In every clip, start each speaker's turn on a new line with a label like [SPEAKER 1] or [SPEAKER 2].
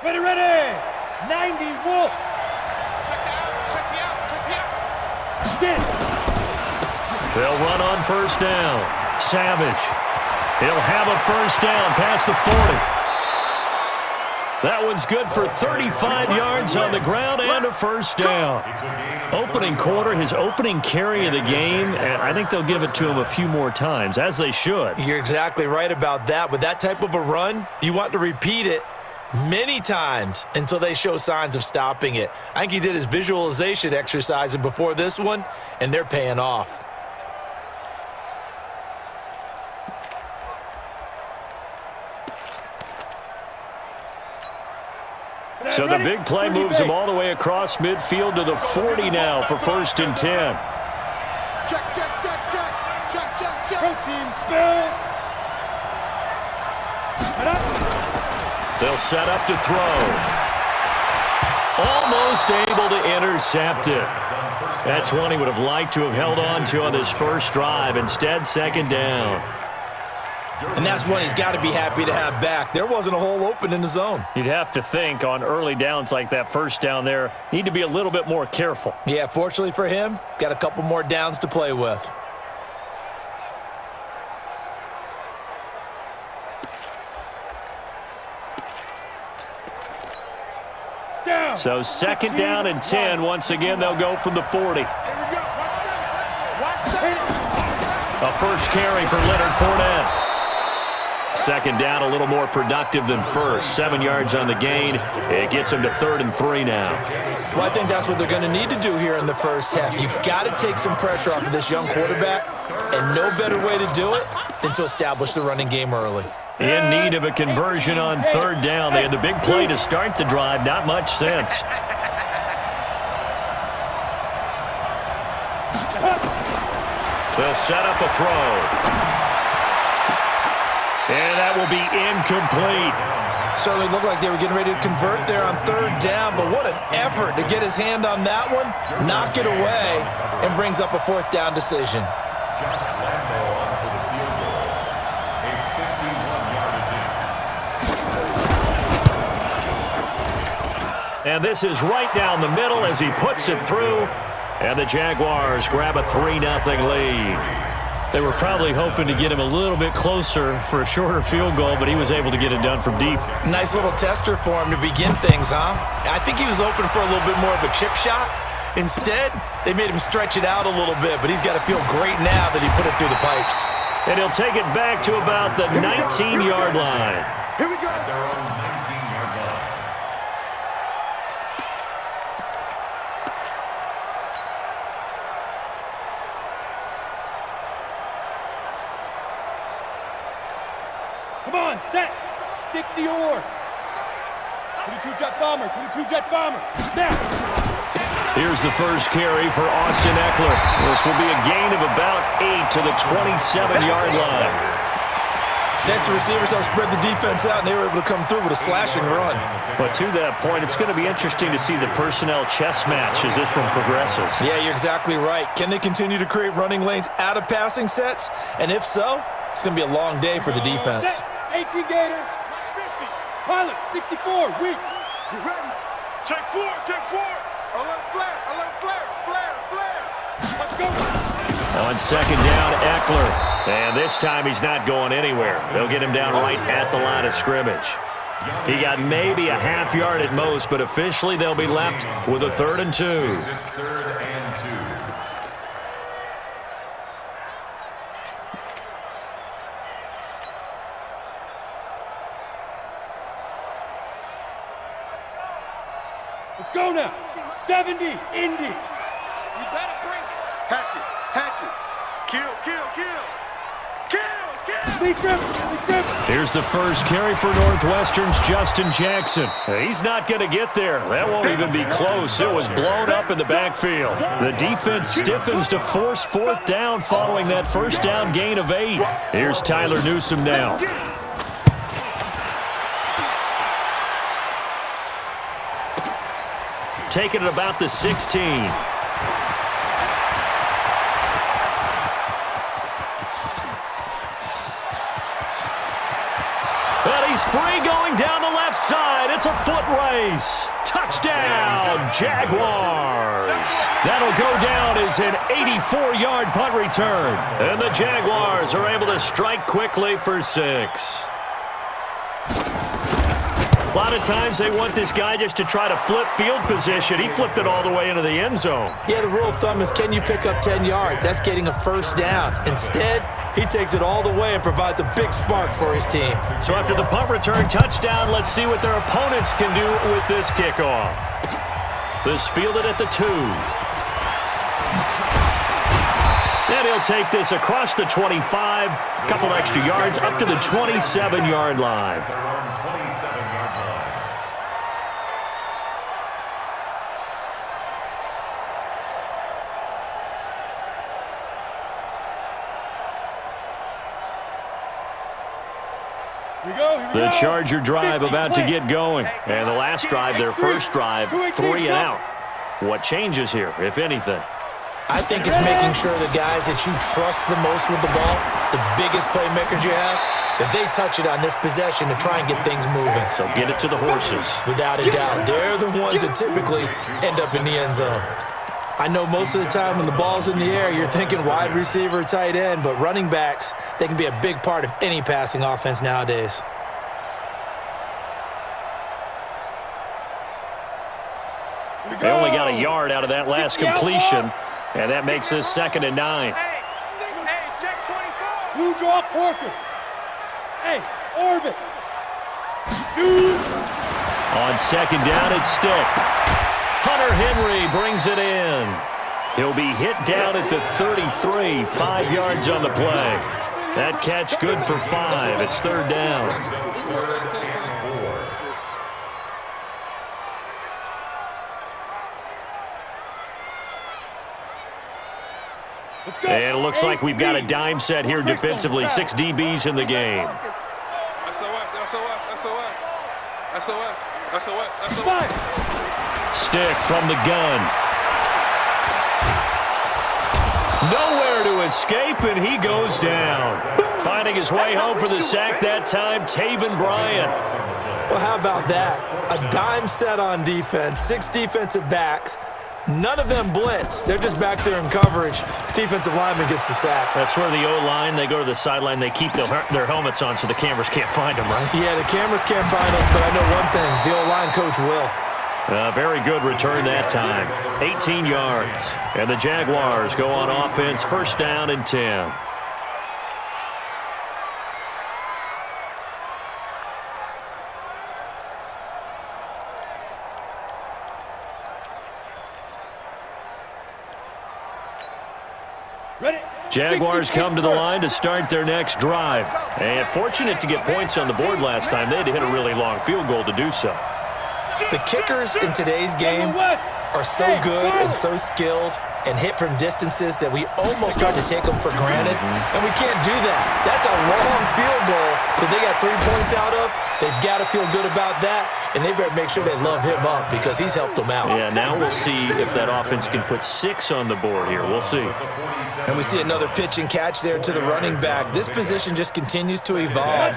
[SPEAKER 1] Ready, ready. 90 Wolf.
[SPEAKER 2] Check me out.
[SPEAKER 1] Spin.
[SPEAKER 3] They'll run on first down. Savage. He'll have a first down past the 40. That one's good for 35 yards on the ground and a first down. Opening quarter, his opening carry of the game, and I think they'll give it to him a few more times, as they should.
[SPEAKER 4] You're exactly right about that. With that type of a run, you want to repeat it many times until they show signs of stopping it. I think he did his visualization exercises before this one, and they're paying off.
[SPEAKER 3] So the big play moves him all the way across midfield to the 40 now for 1st and 10.
[SPEAKER 2] Check.
[SPEAKER 1] Protein spin.
[SPEAKER 3] They'll set up to throw. Almost able to intercept it. That's one he would have liked to have held on to on his first drive. Instead, 2nd down.
[SPEAKER 4] And that's one he's got to be happy to have back. There wasn't a hole open in the zone.
[SPEAKER 3] You'd have to think on early downs like that first down there, need to be a little bit more careful.
[SPEAKER 4] Yeah, fortunately for him, got a couple more downs to play with.
[SPEAKER 1] Down.
[SPEAKER 3] So 2nd down and 10. Once again, they'll go from the 40. A first carry for Leonard Fournette. 2nd down, a little more productive than first. 7 yards on the gain. It gets him to 3rd and 3 now.
[SPEAKER 4] Well, I think that's what they're going to need to do here in the first half. You've got to take some pressure off of this young quarterback, and no better way to do it than to establish the running game early.
[SPEAKER 3] In need of a conversion on 3rd down. They had the big play to start the drive. Not much sense. They'll set up a throw. And that will be incomplete.
[SPEAKER 4] Certainly looked like they were getting ready to convert there on 3rd down, but what an effort to get his hand on that one, knock it away, and brings up a 4th down decision.
[SPEAKER 3] And this is right down the middle as he puts it through. And the Jaguars grab a 3-0 lead. They were probably hoping to get him a little bit closer for a shorter field goal, but he was able to get it done from deep.
[SPEAKER 4] Nice little tester for him to begin things, huh? I think he was hoping for a little bit more of a chip shot. Instead, they made him stretch it out a little bit, but he's got to feel great now that he put it through the pipes.
[SPEAKER 3] And he'll take it back to about the 19-yard line.
[SPEAKER 1] Here we go. Come on, set. 60 or 22 jet bomber, 22 jet bomber. Now.
[SPEAKER 3] Here's the first carry for Austin Eckler. This will be a gain of about 8 to the 27-yard line.
[SPEAKER 4] Next, the receivers helped spread the defense out, and they were able to come through with a slashing run.
[SPEAKER 3] But to that point, it's going to be interesting to see the personnel chess match as this one progresses.
[SPEAKER 4] Yeah, you're exactly right. Can they continue to create running lanes out of passing sets? And if so, it's going to be a long day for the defense.
[SPEAKER 1] 18 Gator. 50. Pilot, 64. Weak.
[SPEAKER 2] You ready? Take 4. Alert flare.
[SPEAKER 1] Let's go.
[SPEAKER 3] On 2nd down, Eckler. And this time he's not going anywhere. They'll get him down right at the line of scrimmage. He got maybe a half yard at most, but officially they'll be left with a 3rd and 2.
[SPEAKER 1] Let's go now. 70, Indy.
[SPEAKER 2] You better bring it. Hatchet. Kill.
[SPEAKER 1] Lee Griffin.
[SPEAKER 3] Here's the first carry for Northwestern's Justin Jackson. He's not going to get there. That won't even be close. It was blown up in the backfield. The defense stiffens to force 4th down following that first down gain of 8. Here's Tyler Newsome now. Taking it about the 16. Well, he's He's free going down the left side. It's a foot race. Touchdown, Jaguars. That'll go down as an 84-yard punt return. And the Jaguars are able to strike quickly for 6. A lot of times they want this guy just to try to flip field position. He flipped it all the way into the end zone.
[SPEAKER 4] Yeah, the rule of thumb is, can you pick up 10 yards? That's getting a first down. Instead, he takes it all the way and provides a big spark for his team.
[SPEAKER 3] So after the punt return touchdown, let's see what their opponents can do with this kickoff. This fielded at the 2. And he'll take this across the 25, a couple extra yards up to the 27-yard line. The Charger drive about to get going. And the last drive, their first drive, 3 and out. What changes here, if anything?
[SPEAKER 4] I think it's making sure the guys that you trust the most with the ball, the biggest playmakers you have, that they touch it on this possession to try and get things moving.
[SPEAKER 3] So get it to the horses.
[SPEAKER 4] Without a doubt. They're the ones that typically end up in the end zone. I know most of the time when the ball's in the air, you're thinking wide receiver, tight end, but running backs, they can be a big part of any passing offense nowadays.
[SPEAKER 3] They only got a yard out of that last completion, and that makes this 2nd and 9.
[SPEAKER 2] Hey, check 24.
[SPEAKER 1] Blue draw Corkers. Hey, orbit. Shoot.
[SPEAKER 3] On 2nd down, it's Stick. Hunter Henry brings it in. He'll be hit down at the 33, 5 yards on the play. That catch good for 5. It's 3rd down. And it looks like we've got a dime set here defensively. 6 DBs in the game. Stick from the gun. Nowhere to escape, and he goes down. Finding his way home for the sack that time, Taven Bryan.
[SPEAKER 4] Well, how about that? A dime set on defense, 6 defensive backs. None of them blitz. They're just back there in coverage. Defensive lineman gets the sack.
[SPEAKER 3] That's where the O-line, they go to the sideline, they keep their helmets on so the cameras can't find them, right?
[SPEAKER 4] Yeah, the cameras can't find them, but I know one thing. The O-line coach will.
[SPEAKER 3] Very good return that time. 18 yards. And the Jaguars go on offense, 1st down and 10. Jaguars come to the line to start their next drive. And fortunate to get points on the board last time. They had to hit a really long field goal to do so.
[SPEAKER 4] The kickers in today's game are so good and so skilled and hit from distances that we almost start to take them for granted. And we can't do that. That's a long field goal that they got 3 points out of. They've got to feel good about that, and they better make sure they love him up because he's helped them out.
[SPEAKER 3] Yeah, now we'll see if that offense can put 6 on the board here. We'll see.
[SPEAKER 4] And we see another pitch and catch there to the running back. This position just continues to evolve.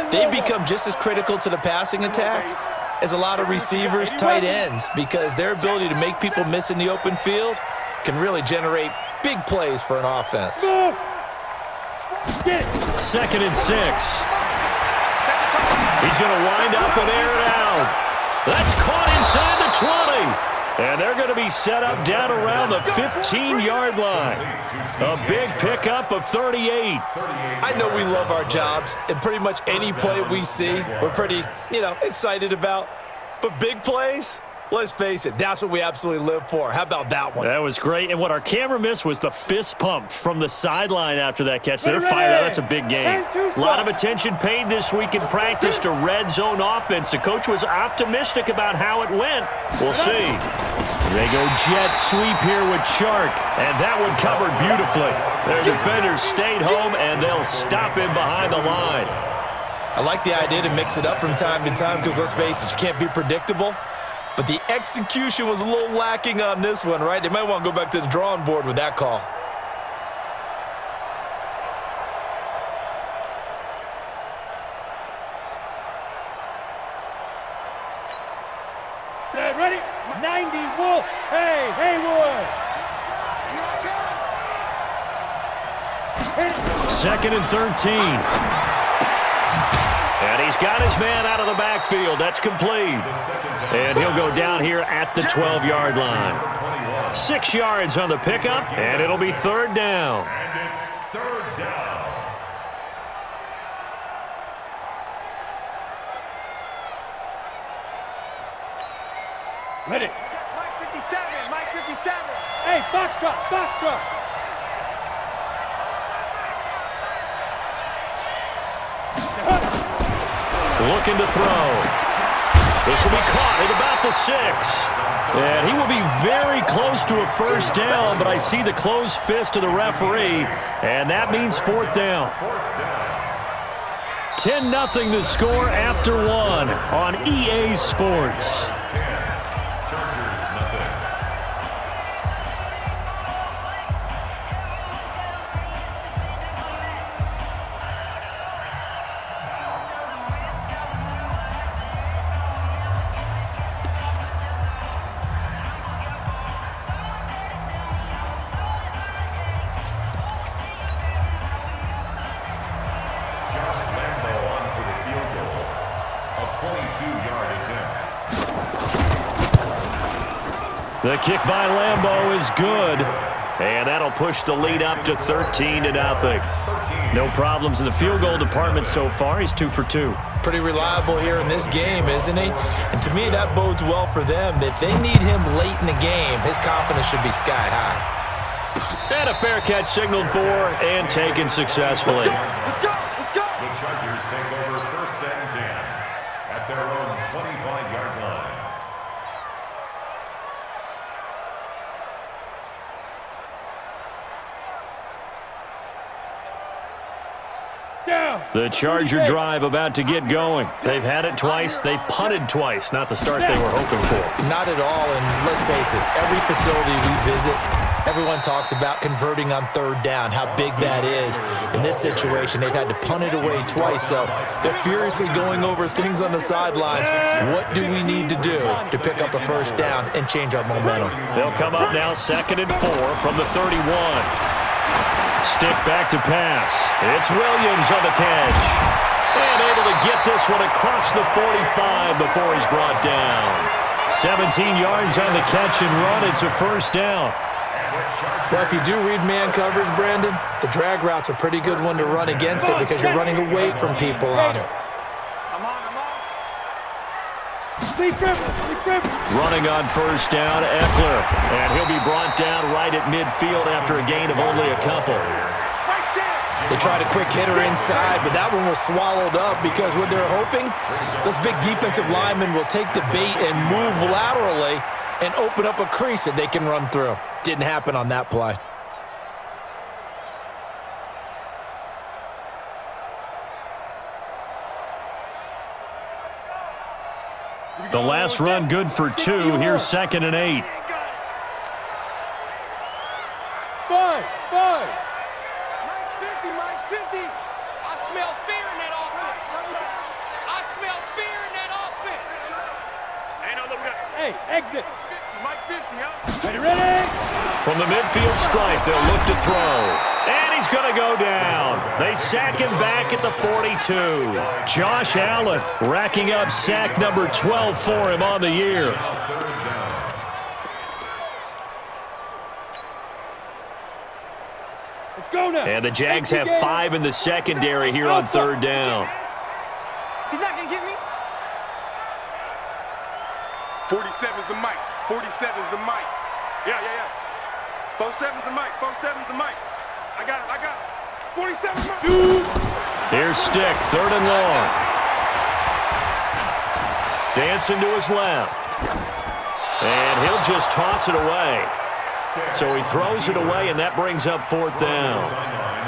[SPEAKER 4] They become just as critical to the passing attack as a lot of receivers, tight ends, because their ability to make people miss in the open field can really generate big plays for an offense.
[SPEAKER 3] 2nd and 6. He's going to wind up and air it out. That's caught inside the 20. And they're going to be set up down around the 15-yard line. A big pickup of 38.
[SPEAKER 4] I know we love our jobs, and pretty much any play we see, we're pretty, excited about. But big plays, let's face it, that's what we absolutely live for. How about that one?
[SPEAKER 3] That was great. And what our camera missed was the fist pump from the sideline after that catch. They're fired out. That's a big game. A lot of attention paid this week in practice to red zone offense. The coach was optimistic about how it went. We'll see. They go jet sweep here with Chark, and that one covered beautifully. Their defenders stayed home, and they'll stop him behind the line.
[SPEAKER 4] I like the idea to mix it up from time to time because, let's face it, you can't be predictable. But the execution was a little lacking on this one, right? They might want to go back to the drawing board with that call.
[SPEAKER 1] Get ready. 90 Wolf. Hey, Haywood.
[SPEAKER 3] Second and 13. And he's got his man out of the backfield. That's complete. And he'll go down here at the 12-yard line. 6 yards on the pickup, and it'll be third down.
[SPEAKER 5] And it's third down.
[SPEAKER 1] Ready.
[SPEAKER 2] Mike 57, Mike 57.
[SPEAKER 1] Hey, Foxtrot, Foxtrot.
[SPEAKER 3] Looking to throw. This will be caught at about the 6. And he will be very close to a first down, but I see the closed fist of the referee, and that means fourth down. 10-0 the score after 1 on EA Sports. The kick by Lambeau is good, and that'll push the lead up to 13-0. No problems in the field goal department so far. He's 2 for 2.
[SPEAKER 4] Pretty reliable here in this game, isn't he? And to me, that bodes well for them. If they need him late in the game, his confidence should be sky high.
[SPEAKER 3] And a fair catch signaled for and taken successfully.
[SPEAKER 2] Let's go.
[SPEAKER 5] The Chargers take over first and 10 at their own 25-yard line.
[SPEAKER 1] Down.
[SPEAKER 3] The Charger drive about to get going. They've had it twice. They've punted twice. Not the start they were hoping for.
[SPEAKER 4] Not at all, and let's face it, every facility we visit, everyone talks about converting on third down, how big that is. In this situation, they've had to punt it away twice, so they're furiously going over things on the sidelines. What do we need to do to pick up a first down and change our momentum?
[SPEAKER 3] They'll come up now 2nd and 4 from the 31. Stick back to pass. It's Williams on the catch. And able to get this one across the 45 before he's brought down. 17 yards on the catch and run. It's a first down.
[SPEAKER 4] Well, if you do read man coverage, Brandon, the drag route's a pretty good one to run against it because you're running away from people on it.
[SPEAKER 2] I'm on.
[SPEAKER 3] Running on first down, Eckler. And he'll be brought down right at midfield after a gain of only a couple.
[SPEAKER 4] They tried a quick hitter inside, but that one was swallowed up because what they're hoping, those big defensive linemen will take the bait and move laterally and open up a crease that they can run through. Didn't happen on that play.
[SPEAKER 3] The last run good for 2. Here's 2nd and 8.
[SPEAKER 1] 5.
[SPEAKER 2] Mike's 50. I smell fear in that offense. Ain't no look good.
[SPEAKER 1] Hey, exit.
[SPEAKER 2] Mike 50, huh?
[SPEAKER 1] Ready?
[SPEAKER 3] From the midfield stripe, they'll look to throw. And he's going to go down. They sack him back at the 42. Josh Allen racking up sack number 12 for him on the year.
[SPEAKER 1] Let's go now.
[SPEAKER 3] And the Jags have 5 in the secondary here on third down.
[SPEAKER 2] He's not going to get me.
[SPEAKER 6] 47's the mic. 47's the mic.
[SPEAKER 2] Yeah.
[SPEAKER 6] 47's the mic. 47's the mic.
[SPEAKER 2] I got it.
[SPEAKER 6] 47's mic.
[SPEAKER 1] Shoot.
[SPEAKER 3] Here's Stick, 3rd and long. Dancing to his left. And he'll just toss it away. So he throws it away, and that brings up 4th down.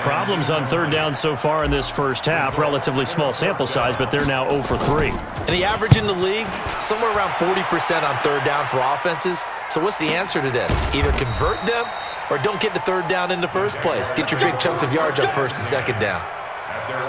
[SPEAKER 3] Problems on third down so far in this first half. Relatively small sample size, but they're now 0 for 3.
[SPEAKER 4] And the average in the league, somewhere around 40% on third down for offenses. So what's the answer to this? Either convert them or don't get the third down in the first place. Get your big chunks of yards on first and second down.
[SPEAKER 5] At their